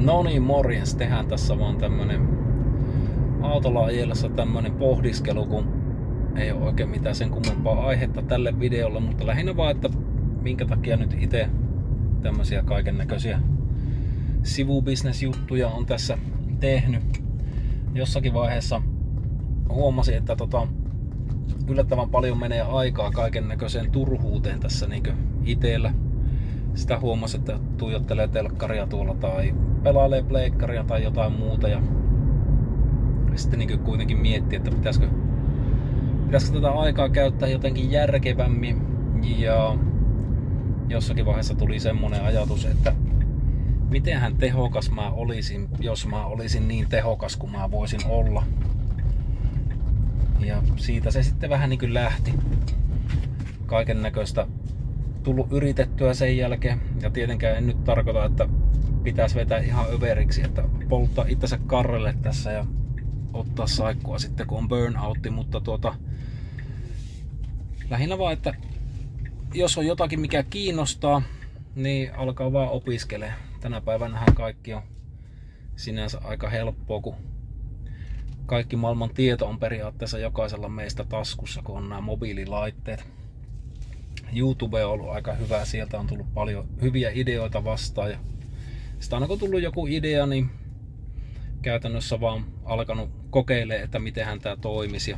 No niin, morjens. Tehdään tässä vaan tämmönen autolla ajellessa tämmönen pohdiskelu, kun ei ole oikein mitään sen kummempaa aihetta tälle videolle, mutta lähinnä vaan, että minkä takia nyt itse tämmösiä kaiken näköisiä sivubisnesjuttuja on tässä tehnyt. Jossakin vaiheessa huomasin, että yllättävän paljon menee aikaa kaiken näköiseen turhuuteen tässä niinkö itellä. Sitä huomasi, että tuijottelee telkkaria tuolla tai pelailee pleikkaria tai jotain muuta ja sitten niin kuitenkin miettii, että pitäisikö tätä aikaa käyttää jotenkin järkevämmin, ja jossakin vaiheessa tuli semmonen ajatus, että mitenhän tehokas mä olisin, jos mä olisin niin tehokas kuin mä voisin olla. Ja siitä se sitten vähän niin kuin lähti. Kaiken näköistä tullut yritettyä sen jälkeen, ja tietenkään en nyt tarkoita, että pitäisi vetää ihan överiksi, että polttaa itsensä karrelle tässä ja ottaa saikkua sitten kun on burnoutti, mutta lähinnä vaan, että jos on jotakin mikä kiinnostaa, niin alkaa vaan opiskelemaan. Tänä päivänähän kaikki on sinänsä aika helppoa, kun kaikki maailman tieto on periaatteessa jokaisella meistä taskussa, kun on nämä mobiililaitteet. YouTube on ollut aika hyvä, sieltä on tullut paljon hyviä ideoita vastaan, ja sitä aina kun on tullut joku idea, niin käytännössä vaan alkanut kokeilemaan, että mitenhän tää toimisi.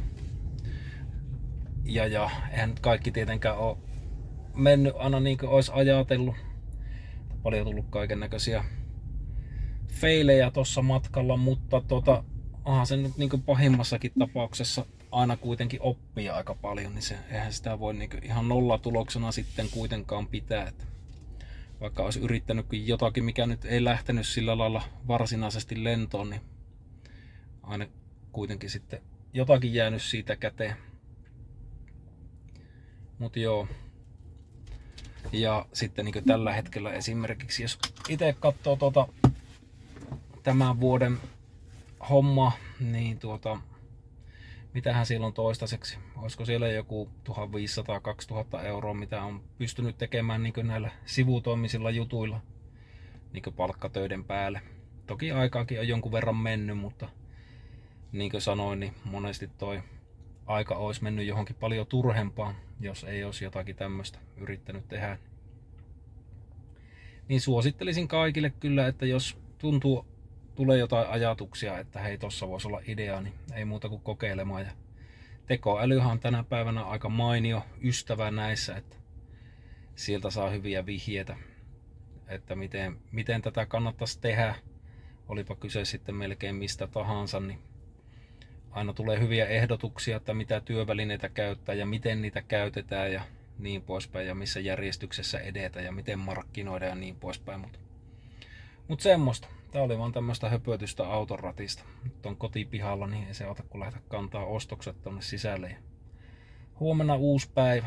Ja eihän nyt kaikki tietenkään ole mennyt aina niin kuin olisi ajatellut. Paljon tullut kaiken näköisiä feilejä tuossa matkalla, mutta onhan se nyt niin kuin pahimmassakin tapauksessa aina kuitenkin oppia aika paljon, niin eihän sitä voi niin kuin ihan nollatuloksena sitten kuitenkaan pitää. Että vaikka olisi yrittänytkin jotakin, mikä nyt ei lähtenyt sillä lailla varsinaisesti lentoon, niin aina kuitenkin sitten jotakin jäänyt siitä käteen. Mut joo. Ja sitten niin tällä hetkellä esimerkiksi, jos itse katsoo tämän vuoden homma, niin mitähän siellä on toistaiseksi? Olisiko siellä joku 1500-2000 euroa, mitä on pystynyt tekemään niin näillä sivutoimisilla jutuilla niin palkkatöiden päälle. Toki aikaakin on jonkun verran mennyt, mutta niin kuin sanoin, niin monesti toi aika olisi mennyt johonkin paljon turhempaan, jos ei olisi jotakin tämmöistä yrittänyt tehdä. Niin suosittelisin kaikille kyllä, että jos tulee jotain ajatuksia, että hei, tossa voisi olla idea, niin ei muuta kuin kokeilemaan. Ja tekoälyhän on tänä päivänä aika mainio ystävä näissä, että sieltä saa hyviä vihjeitä, että miten tätä kannattaisi tehdä. Olipa kyse sitten melkein mistä tahansa, niin aina tulee hyviä ehdotuksia, että mitä työvälineitä käyttää ja miten niitä käytetään ja niin poispäin, ja missä järjestyksessä edetä ja miten markkinoida ja niin poispäin. Mut semmoista. Tää oli vaan tämmöistä höpötystä auton ratista. Nyt on kotipihalla, niin ei se ota kun lähteä kantaa ostokset tonne sisälle. Ja huomenna uusi päivä.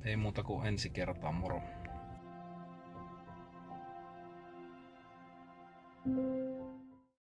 Ei muuta kuin ensi kertaa, moro.